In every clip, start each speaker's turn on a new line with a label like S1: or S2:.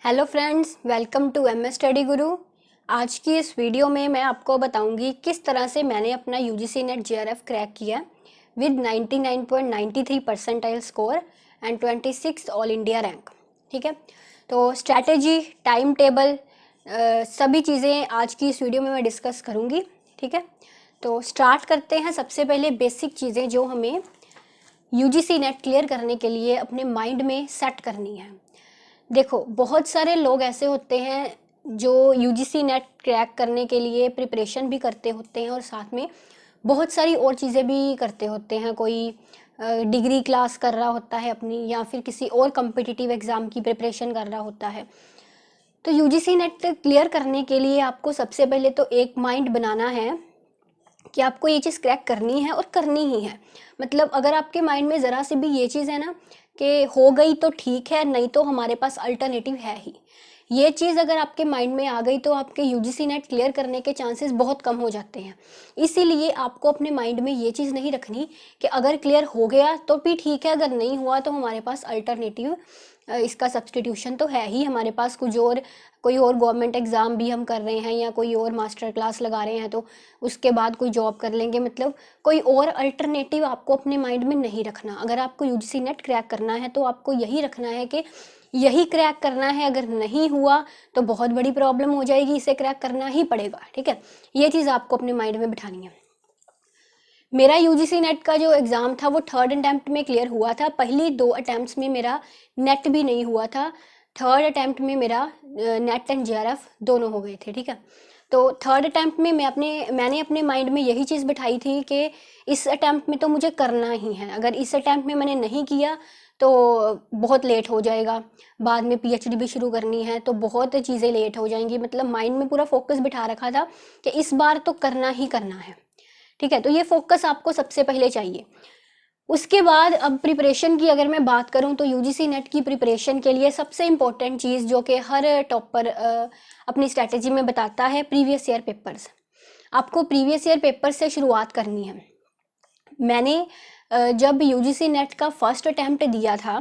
S1: Hello friends, welcome to M S study guru. आज की इस वीडियो में मैं आपको बताऊंगी किस तरह से मैंने अपना यूजीसी नेट जेआरएफ क्रैक किया with 99.93 percentile score and 26 all India rank. ठीक है, तो स्ट्रैटेजी, टाइम टेबल, सभी चीज़ें आज की इस वीडियो में मैं डिस्कस करूंगी। ठीक है, तो स्टार्ट करते हैं। सबसे पहले बेसिक चीज़ें जो हमें यूजीसी नेट क्लियर करने के लिए अपने माइंड में सेट करनी है। देखो, बहुत सारे लोग ऐसे होते हैं जो यूजीसी नेट क्रैक करने के लिए प्रिपरेशन भी करते होते हैं और साथ में बहुत सारी और चीज़ें भी करते होते हैं। कोई डिग्री क्लास कर रहा होता है अपनी, या फिर किसी और कम्पिटिटिव एग्ज़ाम की प्रिपरेशन कर रहा होता है। तो यूजीसी नेट क्लियर करने के लिए आपको सबसे पहले तो एक माइंड बनाना है कि आपको ये चीज़ क्रैक करनी है और करनी ही है। मतलब अगर आपके माइंड में ज़रा सी भी ये चीज़ है ना कि हो गई तो ठीक है, नहीं तो हमारे पास अल्टरनेटिव है ही, ये चीज़ अगर आपके माइंड में आ गई तो आपके यूजीसी नेट क्लियर करने के चांसेस बहुत कम हो जाते हैं। इसीलिए आपको अपने माइंड में ये चीज़ नहीं रखनी कि अगर क्लियर हो गया तो भी ठीक है, अगर नहीं हुआ तो हमारे पास अल्टरनेटिव, इसका सब्सटीट्यूशन तो है ही हमारे पास। कुछ और, कोई और गवर्नमेंट एग्ज़ाम भी हम कर रहे हैं या कोई और मास्टर क्लास लगा रहे हैं तो उसके बाद कोई जॉब कर लेंगे। मतलब कोई और अल्टरनेटिव आपको अपने माइंड में नहीं रखना। अगर आपको यूजीसी नेट क्रैक करना है तो आपको यही रखना है कि यही क्रैक करना है। अगर नहीं हुआ तो बहुत बड़ी प्रॉब्लम हो जाएगी, इसे क्रैक करना ही पड़ेगा। ठीक है, ये चीज़ आपको अपने माइंड में बिठानी है। मेरा यूजीसी नेट का जो एग्ज़ाम था वो थर्ड अटैम्प्ट में क्लियर हुआ था। पहली 2 अटैम्प्ट्स में मेरा नेट भी नहीं हुआ था। थर्ड अटैम्प्ट में मेरा नेट एंड जेआरएफ दोनों हो गए थे। ठीक है, तो थर्ड अटैम्प्ट में मैंने अपने माइंड में यही चीज़ बिठाई थी कि इस अटैम्प्ट में तो मुझे करना ही है। अगर इस अटैम्प्ट में मैंने नहीं किया तो बहुत लेट हो जाएगा, बाद में पीएचडी भी शुरू करनी है तो बहुत चीज़ें लेट हो जाएंगी। मतलब माइंड में पूरा फोकस बिठा रखा था कि इस बार तो करना ही करना है। ठीक है, तो ये फोकस आपको सबसे पहले चाहिए। उसके बाद अब प्रिपरेशन की अगर मैं बात करूं तो यूजीसी नेट की प्रिपरेशन के लिए सबसे इम्पोर्टेंट चीज़ जो कि हर टॉपर अपनी स्ट्रैटेजी में बताता है, प्रीवियस ईयर पेपर्स। आपको प्रीवियस ईयर पेपर से शुरुआत करनी है। मैंने जब यूजीसी नेट का फर्स्ट अटैम्प्ट दिया था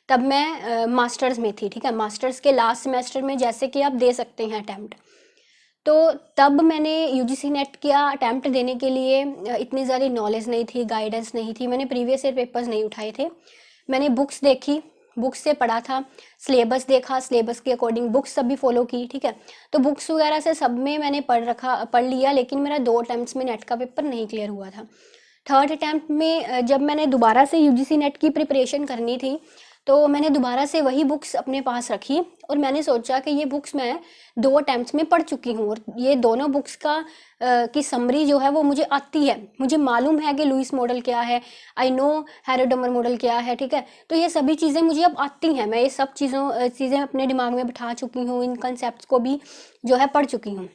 S1: तब मैं मास्टर्स में थी। ठीक है, मास्टर्स के लास्ट सेमेस्टर में जैसे कि आप दे सकते हैं अटैम्प्ट, तो तब मैंने यूजीसी नेट का अटैम्प्ट देने के लिए इतनी ज़्यादा नॉलेज नहीं थी, गाइडेंस नहीं थी। मैंने प्रीवियस ईयर पेपर्स नहीं उठाए थे। मैंने बुक्स देखी, बुक्स से पढ़ा था, सिलेबस देखा, सिलेबस के अकॉर्डिंग बुक्स सब भी फॉलो की। ठीक है, तो बुक्स वगैरह से सब में मैंने पढ़ लिया, लेकिन मेरा 2 अटैम्प्ट्स में नेट का पेपर नहीं क्लियर हुआ था। थर्ड अटैम्प्ट में जब मैंने दोबारा से यूजीसी नेट की प्रिपरेशन करनी थी तो मैंने दोबारा से वही बुक्स अपने पास रखी और मैंने सोचा कि ये बुक्स मैं 2 अटैम्प्ट्स में पढ़ चुकी हूँ और ये दोनों बुक्स की समरी जो है वो मुझे आती है। मुझे मालूम है कि लुईस मॉडल क्या है, आई नो हेरोडमर मॉडल क्या है। ठीक है, तो ये सभी चीज़ें मुझे अब आती हैं। मैं ये सब चीज़ें अपने दिमाग में बिठा चुकी हूँ, इन कंसेप्ट को भी जो है पढ़ चुकी हूँ।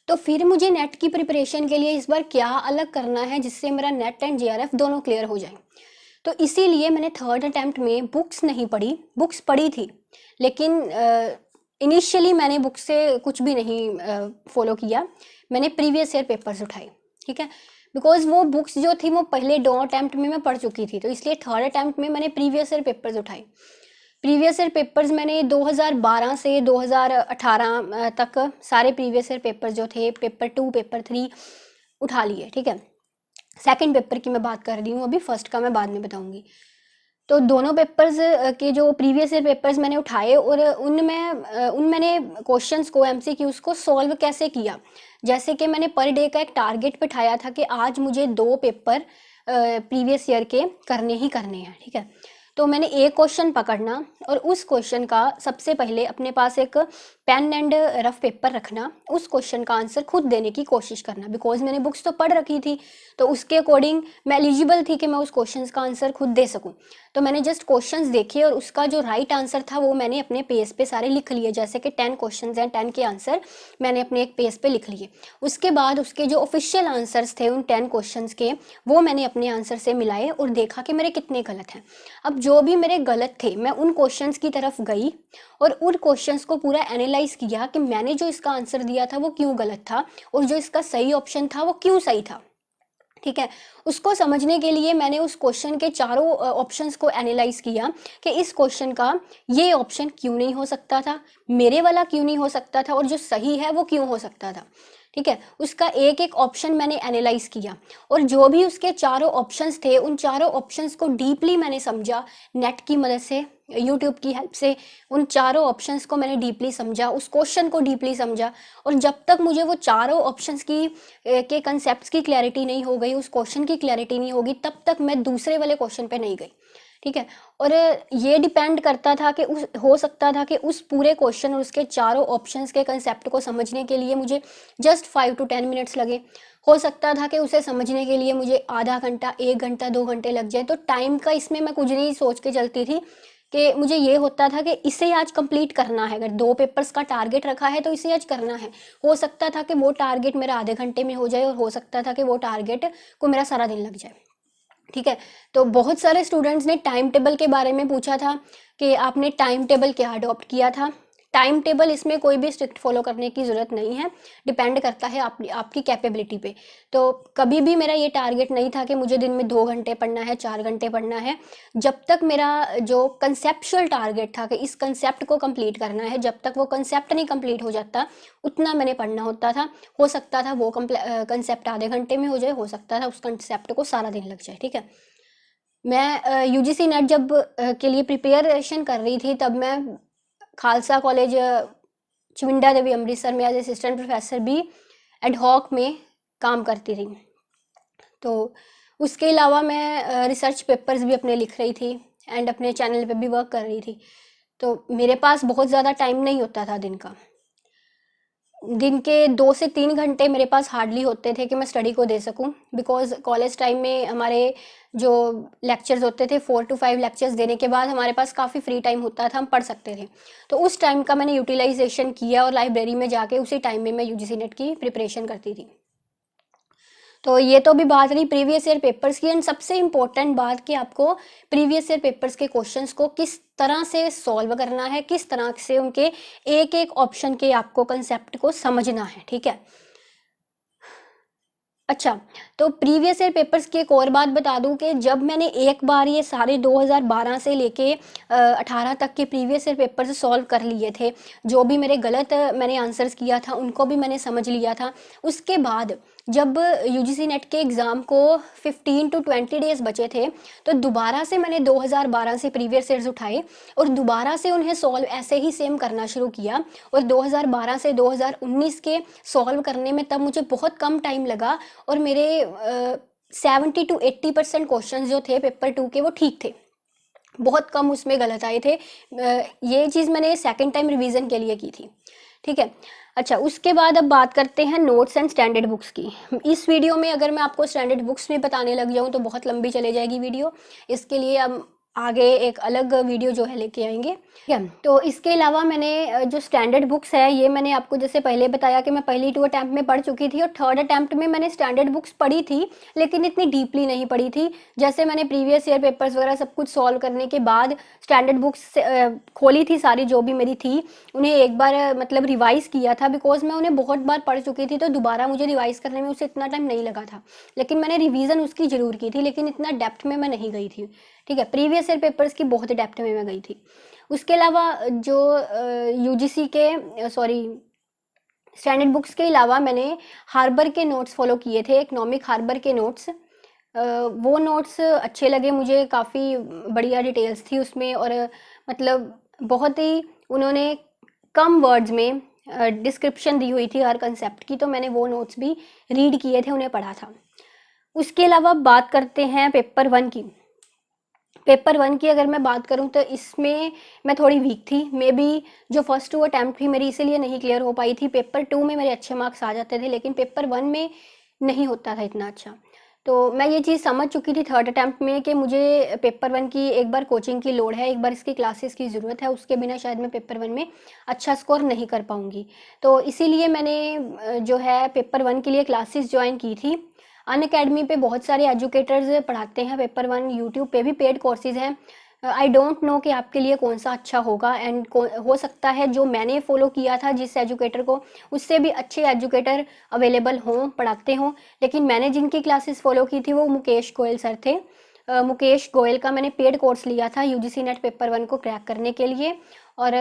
S1: तो फिर मुझे नेट की प्रिपरेशन के लिए इस बार क्या अलग करना है जिससे मेरा नेट एंड जेआरएफ दोनों क्लियर हो जाए। तो इसीलिए मैंने थर्ड अटैम्प्ट में बुक्स नहीं पढ़ी, बुक्स पढ़ी थी लेकिन इनिशियली मैंने बुक से कुछ भी नहीं फॉलो किया। मैंने प्रीवियस ईयर पेपर्स उठाए। ठीक है, बिकॉज वो बुक्स जो थी वो पहले 2 अटैम्प्ट में मैं पढ़ चुकी थी, तो इसलिए थर्ड अटैम्प्ट में मैंने प्रीवियस ईयर पेपर्स उठाए। प्रीवियस ईयर पेपर्स मैंने 2012 से 2018 तक सारे प्रीवियस ईयर पेपर्स जो थे, पेपर 2 पेपर 3 उठा लिए। ठीक है, सेकंड पेपर की मैं बात कर रही हूँ अभी, फर्स्ट का मैं बाद में बताऊंगी। तो दोनों पेपर्स के जो प्रीवियस ईयर पेपर्स मैंने उठाए और उन मैंने क्वेश्चंस को, एमसीक्यूज को सॉल्व कैसे किया। जैसे कि मैंने पर डे का एक टारगेट बिठाया था कि आज मुझे 2 पेपर प्रीवियस ईयर के करने ही करने हैं। ठीक है, तो मैंने एक क्वेश्चन पकड़ना और उस क्वेश्चन का सबसे पहले अपने पास एक पेन एंड रफ पेपर रखना, उस क्वेश्चन का आंसर खुद देने की कोशिश करना। बिकॉज मैंने बुक्स तो पढ़ रखी थी तो उसके अकॉर्डिंग मैं एलिजिबल थी कि मैं उस क्वेश्चन का आंसर खुद दे सकूं। तो मैंने जस्ट क्वेश्चंस देखे और उसका जो राइट आंसर था वो मैंने अपने पेज पे सारे लिख लिए। जैसे कि 10 क्वेश्चंस हैं, 10 के आंसर मैंने अपने एक पेज पे लिख लिए। उसके बाद उसके जो ऑफिशियल आंसर्स थे उन 10 क्वेश्चंस के, वो मैंने अपने आंसर से मिलाए और देखा कि मेरे कितने गलत हैं। अब जो भी मेरे गलत थे मैं उन क्वेश्चंस की तरफ गई और उन क्वेश्चंस को पूरा एनालाइज किया कि मैंने जो इसका आंसर दिया था वो क्यों गलत था और जो इसका सही ऑप्शन था वो क्यों सही था। ठीक है। उसको समझने के लिए मैंने उस क्वेश्चन के चारों ऑप्शंस को एनालाइज किया कि इस क्वेश्चन का ये ऑप्शन क्यों नहीं हो सकता था, मेरे वाला क्यों नहीं हो सकता था, और जो सही है वो क्यों हो सकता था। ठीक है, उसका एक एक ऑप्शन मैंने एनालाइज किया, और जो भी उसके चारों ऑप्शंस थे उन चारों ऑप्शंस को डीपली मैंने समझा नेट की मदद से, यूट्यूब की हेल्प से। उन चारों ऑप्शंस को मैंने डीपली समझा, उस क्वेश्चन को डीपली समझा, और जब तक मुझे वो चारों ऑप्शंस की के कंसेप्ट की क्लैरिटी नहीं हो गई, उस क्वेश्चन की क्लैरिटी नहीं होगी, तब तक मैं दूसरे वाले क्वेश्चन पे नहीं गई। ठीक है, और ये डिपेंड करता था कि उस हो सकता था कि उस पूरे क्वेश्चन और उसके चारों ऑप्शंस के कंसेप्ट को समझने के लिए मुझे जस्ट 5 to 10 मिनट्स लगे। हो सकता था कि उसे समझने के लिए मुझे आधा घंटा, 1 घंटा, 2 घंटे लग जाए। तो टाइम का इसमें मैं कुछ नहीं सोच के चलती थी कि मुझे ये होता था कि इसे आज कंप्लीट करना है। अगर 2 पेपर्स का टारगेट रखा है तो इसे आज करना है। हो सकता था कि वो टारगेट मेरा आधे घंटे में हो जाए, और हो सकता था कि वो टारगेट को मेरा सारा दिन लग जाए। ठीक है, तो बहुत सारे स्टूडेंट्स ने टाइम टेबल के बारे में पूछा था कि आपने टाइम टेबल क्या अडॉप्ट किया था। टाइम टेबल इसमें कोई भी स्ट्रिक्ट फॉलो करने की ज़रूरत नहीं है, डिपेंड करता है आपकी कैपेबिलिटी पे। तो कभी भी मेरा ये टारगेट नहीं था कि मुझे दिन में 2 घंटे पढ़ना है, 4 घंटे पढ़ना है। जब तक मेरा जो कंसेप्चुअल टारगेट था कि इस कंसेप्ट को कंप्लीट करना है, जब तक वो कंसेप्ट नहीं कंप्लीट हो जाता उतना मैंने पढ़ना होता था। हो सकता था वो कंसेप्ट आधे घंटे में हो जाए, हो सकता था उस कंसेप्ट को सारा दिन लग जाए। ठीक है, मैं यूजीसी नेट जब के लिए प्रिपरेशन कर रही थी, तब मैं खालसा कॉलेज चविंडा देवी अमृतसर में एज असिस्टेंट प्रोफेसर भी एडहॉक में काम करती थी। तो उसके अलावा मैं रिसर्च पेपर्स भी अपने लिख रही थी एंड अपने चैनल पे भी वर्क कर रही थी। तो मेरे पास बहुत ज़्यादा टाइम नहीं होता था दिन का। दिन के 2 से 3 घंटे मेरे पास हार्डली होते थे कि मैं स्टडी को दे सकूं, बिकॉज़ कॉलेज टाइम में हमारे जो लेक्चर्स होते थे 4 to 5 लेक्चर्स देने के बाद हमारे पास काफ़ी फ्री टाइम होता था, हम पढ़ सकते थे। तो उस टाइम का मैंने यूटिलाइजेशन किया और लाइब्रेरी में जाके उसी टाइम में मैं यूजीसी नेट की प्रिपरेशन करती थी। तो ये तो भी बात रही प्रीवियस ईयर पेपर्स की, एंड सबसे इम्पोर्टेंट बात कि आपको प्रीवियस ईयर पेपर्स के क्वेश्चंस को किस तरह से सॉल्व करना है, किस तरह से उनके एक एक ऑप्शन के आपको कंसेप्ट को समझना है। ठीक है, अच्छा, तो प्रीवियस ईयर पेपर्स की एक और बात बता दूं कि जब मैंने एक बार ये सारे 2012 से लेके 18 तक के प्रीवियस ईयर पेपर सॉल्व कर लिए थे, जो भी मेरे गलत मैंने आंसर्स किया था उनको भी मैंने समझ लिया था। उसके बाद जब यूजीसी नेट के एग्ज़ाम को 15 to 20 डेज़ बचे थे, तो दोबारा से मैंने 2012 से प्रीवियस ईयर्स उठाए और दोबारा से उन्हें सॉल्व ऐसे ही सेम करना शुरू किया। और 2012 से 2019 के सॉल्व करने में तब मुझे बहुत कम टाइम लगा, और मेरे 70 to 80% क्वेश्चन जो थे पेपर 2 के वो ठीक थे, बहुत कम उसमें गलत आए थे। ये चीज़ मैंने सेकंड टाइम रिवीजन के लिए की थी। ठीक है, अच्छा, उसके बाद अब बात करते हैं नोट्स एंड स्टैंडर्ड बुक्स की। इस वीडियो में अगर मैं आपको स्टैंडर्ड बुक्स में बताने लग जाऊँ तो बहुत लंबी चले जाएगी वीडियो। इसके लिए हम आगे एक अलग वीडियो जो है लेके आएंगे। ठीक है, तो इसके अलावा मैंने जो स्टैंडर्ड बुक्स है ये मैंने आपको जैसे पहले बताया कि मैं पहली 2 अटैम्प्ट में पढ़ चुकी थी, और थर्ड अटैम्प्ट में मैंने स्टैंडर्ड बुक्स पढ़ी थी, लेकिन इतनी डीपली नहीं पढ़ी थी। जैसे मैंने प्रीवियस ईयर पेपर्स वगैरह सब कुछ सॉल्व करने के बाद स्टैंडर्ड बुक्स खोली थी सारी जो भी मेरी थी, उन्हें एक बार मतलब रिवाइज़ किया था, बिकॉज मैं उन्हें बहुत बार पढ़ चुकी थी, तो दोबारा मुझे रिवाइज़ करने में उसे इतना टाइम नहीं लगा था। लेकिन मैंने रिवीजन उसकी ज़रूर की थी, लेकिन इतना डेप्थ में मैं नहीं गई थी। ठीक है, प्रीवियस ईयर पेपर्स की बहुत डेप्थ में मैं गई थी। उसके अलावा जो यूजीसी के स्टैंडर्ड बुक्स के अलावा मैंने हार्बर के नोट्स फॉलो किए थे, इकोनॉमिक हार्बर के नोट्स। वो नोट्स अच्छे लगे मुझे, काफ़ी बढ़िया डिटेल्स थी उसमें, और मतलब बहुत ही उन्होंने कम वर्ड्स में डिस्क्रिप्शन दी हुई थी हर कंसेप्ट की, तो मैंने वो नोट्स भी रीड किए थे, उन्हें पढ़ा था। उसके अलावा बात करते हैं पेपर 1 की। पेपर 1 की अगर मैं बात करूं तो इसमें मैं थोड़ी वीक थी, मे बी जो फर्स्ट 2 अटैम्प्ट थी मेरी इसीलिए नहीं क्लियर हो पाई थी। पेपर 2 में मेरे अच्छे मार्क्स आ जाते थे, लेकिन पेपर 1 में नहीं होता था इतना अच्छा। तो मैं ये चीज़ समझ चुकी थी थर्ड अटैम्प्ट में कि मुझे पेपर 1 की एक बार कोचिंग की लोड है, एक बार इसकी क्लासेस की ज़रूरत है, उसके बिना शायद मैं पेपर 1 में अच्छा स्कोर नहीं कर पाऊँगी। तो इसीलिए मैंने जो है पेपर 1 के लिए क्लासेस ज्वाइन की थी। अनअकैडमी पे बहुत सारे एजुकेटर्स पढ़ाते हैं पेपर 1, यूट्यूब पे भी पेड कोर्सेज हैं। आई डोंट नो कि आपके लिए कौन सा अच्छा होगा, एंड हो सकता है जो मैंने फॉलो किया था जिस एजुकेटर को, उससे भी अच्छे एजुकेटर अवेलेबल हों, पढ़ाते हों। लेकिन मैंने जिनकी क्लासेस फॉलो की थी वो मुकेश गोयल सर थे। मुकेश गोयल का मैंने पेड कोर्स लिया था यूजीसी नेट पेपर 1 को क्रैक करने के लिए, और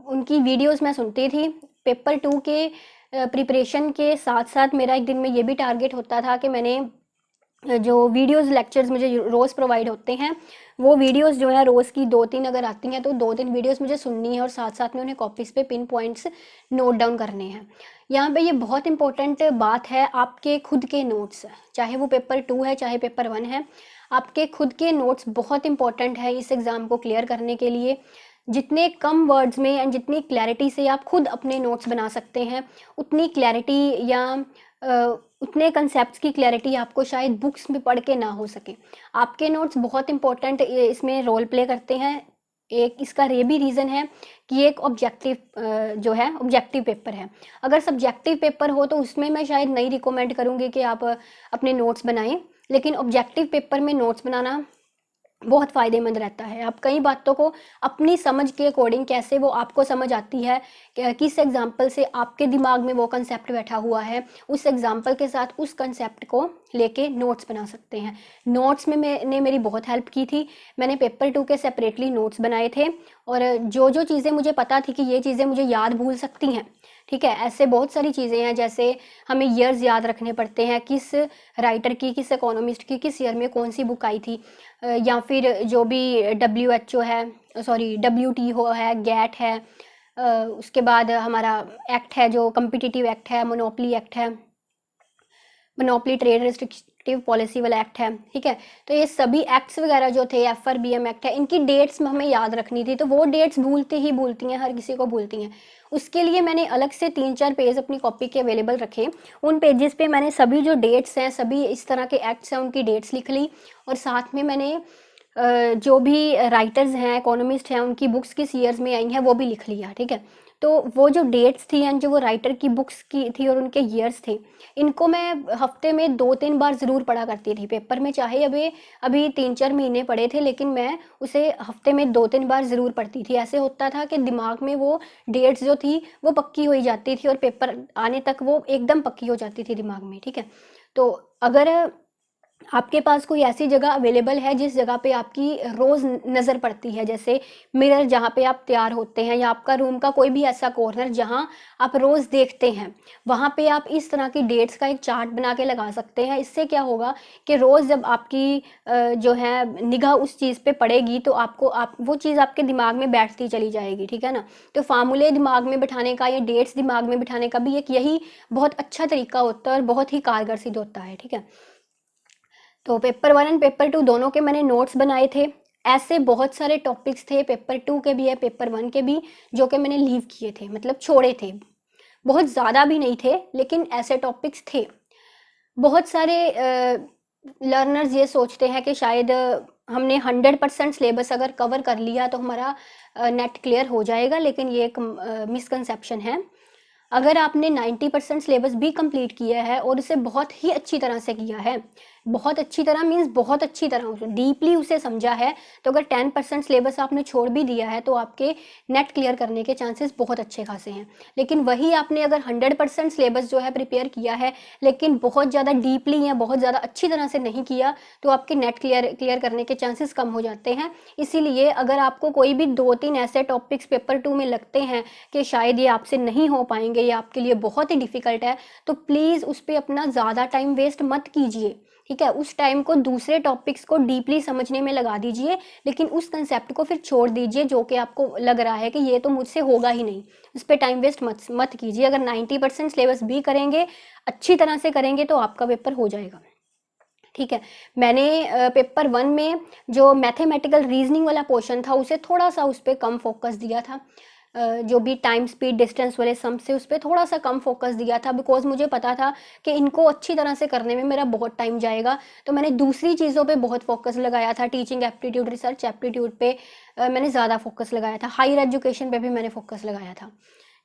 S1: उनकी वीडियोस मैं सुनती थी। पेपर 2 के प्रिपरेशन के साथ साथ मेरा एक दिन में ये भी टारगेट होता था कि मैंने जो वीडियोस लेक्चर्स मुझे रोज़ प्रोवाइड होते हैं, वो वीडियोस जो है रोज़ की 2-3 अगर आती हैं तो 2-3 वीडियोस मुझे सुननी है, और साथ साथ में उन्हें कॉपीज़ पे पिन पॉइंट्स नोट डाउन करने हैं। यहाँ पे ये बहुत इंपॉर्टेंट बात है, आपके खुद के नोट्स, चाहे वो पेपर 2 है चाहे पेपर 1 है, आपके खुद के नोट्स बहुत इंपॉर्टेंट है इस एग्ज़ाम को क्लियर करने के लिए। जितने कम वर्ड्स में एंड जितनी क्लैरिटी से आप खुद अपने नोट्स बना सकते हैं, उतनी क्लैरिटी या उतने कंसेप्ट्स की क्लैरिटी आपको शायद बुक्स में पढ़ के ना हो सके। आपके नोट्स बहुत इंपॉर्टेंट इसमें रोल प्ले करते हैं। एक इसका ये भी रीज़न है कि एक ऑब्जेक्टिव जो है ऑब्जेक्टिव पेपर है। अगर सब्जेक्टिव पेपर हो तो उसमें मैं शायद नहीं रिकमेंड करूँगी कि आप अपने नोट्स बनाएं, लेकिन ऑब्जेक्टिव पेपर में नोट्स बनाना बहुत फ़ायदेमंद रहता है। आप कई बातों को अपनी समझ के अकॉर्डिंग, कैसे वो आपको समझ आती है, किस एग्ज़ाम्पल से आपके दिमाग में वो कंसेप्ट बैठा हुआ है, उस एग्ज़ाम्पल के साथ उस कंसेप्ट को लेके नोट्स बना सकते हैं। नोट्स में मैंने मेरी बहुत हेल्प की थी। मैंने पेपर 2 के सेपरेटली नोट्स बनाए थे, और जो जो चीज़ें मुझे पता थी कि ये चीज़ें मुझे याद भूल सकती हैं, ठीक है, ऐसे बहुत सारी चीज़ें हैं, जैसे हमें ईयर्स याद रखने पड़ते हैं, किस राइटर की, किस इकोनॉमिस्ट की, किस ईयर में कौन सी बुक आई थी, या फिर जो भी WHO है, सॉरी WTO है, गैट है, उसके बाद हमारा एक्ट है जो कम्पिटिटिव एक्ट है, मोनोपली एक्ट है, मोनोपली ट्रेड रिस्ट्रिक्टिव पॉलिसी वाला एक्ट है, ठीक है। तो ये सभी एक्ट्स वगैरह जो थे, FRBM एक्ट है, इनकी डेट्स हमें याद रखनी थी, तो वो डेट्स भूलती हैं, हर किसी को भूलती हैं। उसके लिए मैंने अलग से 3-4 पेज अपनी कॉपी के अवेलेबल रखे। उन पेजेस पे मैंने सभी जो डेट्स हैं, सभी इस तरह के एक्ट्स हैं, उनकी डेट्स लिख ली, और साथ में मैंने जो भी राइटर्स हैं, इकोनॉमिस्ट हैं, उनकी बुक्स किस ईयर्स में आई हैं वो भी लिख लिया, ठीक है। तो वो जो डेट्स थी एंड जो वो राइटर की बुक्स की थी और उनके ईयर्स थे, इनको मैं हफ्ते में 2-3 बार ज़रूर पढ़ा करती थी पेपर में, चाहे अभी 3-4 महीने पढ़े थे, लेकिन मैं उसे हफ्ते में 2-3 बार ज़रूर पढ़ती थी। ऐसे होता था कि दिमाग में वो डेट्स जो थी वो पक्की हो जाती थी, और पेपर आने तक वो एकदम पक्की हो जाती थी दिमाग में, ठीक है। तो अगर आपके पास कोई ऐसी जगह अवेलेबल है जिस जगह पे आपकी रोज़ नज़र पड़ती है, जैसे मिरर जहाँ पे आप तैयार होते हैं, या आपका रूम का कोई भी ऐसा कॉर्नर जहाँ आप रोज़ देखते हैं, वहाँ पे आप इस तरह की डेट्स का एक चार्ट बना के लगा सकते हैं। इससे क्या होगा कि रोज़ जब आपकी जो है निगाह उस चीज़ पे पड़ेगी, तो आप वो चीज़ आपके दिमाग में बैठती चली जाएगी, ठीक है ना। तो फार्मूले दिमाग में बिठाने का या डेट्स दिमाग में बिठाने का भी एक यही बहुत अच्छा तरीका होता है, और बहुत ही कारगर सिद्ध होता है, ठीक है। तो पेपर 1 एंड पेपर 2 दोनों के मैंने नोट्स बनाए थे। ऐसे बहुत सारे टॉपिक्स थे, पेपर 2 के भी है, पेपर 1 के भी, जो कि मैंने लीव किए थे, मतलब छोड़े थे। बहुत ज़्यादा भी नहीं थे, लेकिन ऐसे टॉपिक्स थे। बहुत सारे लर्नर्स ये सोचते हैं कि शायद हमने 100% सिलेबस अगर कवर कर लिया तो हमारा नेट क्लियर हो जाएगा, लेकिन ये एक मिसकंसेप्शन है। अगर आपने 90% सिलेबस भी कंप्लीट किया है और उसे बहुत ही अच्छी तरह से किया है, बहुत अच्छी तरह मीन्स बहुत अच्छी तरह उसे डीपली उसे समझा है, तो अगर 10% सिलेबस आपने छोड़ भी दिया है तो आपके नेट क्लियर करने के चांसेस बहुत अच्छे खासे हैं। लेकिन वही आपने अगर 100% सिलेबस जो है प्रिपेयर किया है, लेकिन बहुत ज़्यादा डीपली या बहुत ज़्यादा अच्छी तरह से नहीं किया, तो आपके नेट क्लियर करने के चांसेस कम हो जाते हैं। इसीलिए अगर आपको कोई भी 2-3 ऐसे टॉपिक्स पेपर 2 में लगते हैं कि शायद ये आपसे नहीं हो पाएंगे, ये आपके लिए बहुत ही डिफ़िकल्ट है, तो प्लीज़ उस पर अपना ज़्यादा टाइम वेस्ट मत कीजिए, ठीक है। उस टाइम को दूसरे टॉपिक्स को डीपली समझने में लगा दीजिए, लेकिन उस कंसेप्ट को फिर छोड़ दीजिए जो कि आपको लग रहा है कि ये तो मुझसे होगा ही नहीं, उस पर टाइम वेस्ट मत कीजिए। अगर 90% सिलेबस भी करेंगे, अच्छी तरह से करेंगे, तो आपका पेपर हो जाएगा, ठीक है। मैंने पेपर 1 में जो मैथमेटिकल रीजनिंग वाला पोर्शन था उसे थोड़ा सा उस पर कम फोकस दिया था। जो भी टाइम स्पीड डिस्टेंस वाले सम से उस पर थोड़ा सा कम फोकस दिया था, बिकॉज मुझे पता था कि इनको अच्छी तरह से करने में मेरा बहुत टाइम जाएगा। तो मैंने दूसरी चीज़ों पे बहुत फोकस लगाया था, टीचिंग एप्टीट्यूड, रिसर्च एप्टीट्यूड पे मैंने ज़्यादा फोकस लगाया था, हायर एजुकेशन पे भी मैंने फोकस लगाया था,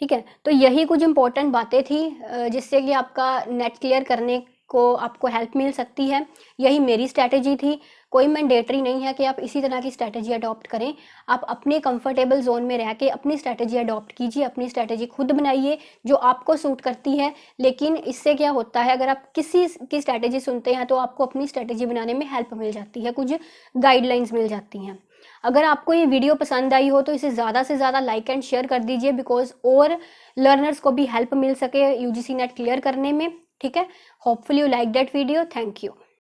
S1: ठीक है। तो यही कुछ इंपॉर्टेंट बातें थी जिससे कि आपका नेट क्लियर करने को आपको हेल्प मिल सकती है। यही मेरी स्ट्रैटेजी थी। कोई मैंडेटरी नहीं है कि आप इसी तरह की स्ट्रैटेजी अडॉप्ट करें। आप अपने कंफर्टेबल जोन में रह के अपनी स्ट्रैटेजी अडॉप्ट कीजिए, अपनी स्ट्रैटेजी खुद बनाइए जो आपको सूट करती है। लेकिन इससे क्या होता है, अगर आप किसी की स्ट्रैटेजी सुनते हैं तो आपको अपनी स्ट्रैटेजी बनाने में हेल्प मिल जाती है, कुछ गाइडलाइंस मिल जाती हैं। अगर आपको ये वीडियो पसंद आई हो तो इसे ज़्यादा से ज़्यादा लाइक एंड शेयर कर दीजिए, बिकॉज और लर्नर्स को भी हेल्प मिल सके यूजीसी नेट क्लियर करने में। ठीक है, hopefully you like that video. Thank you.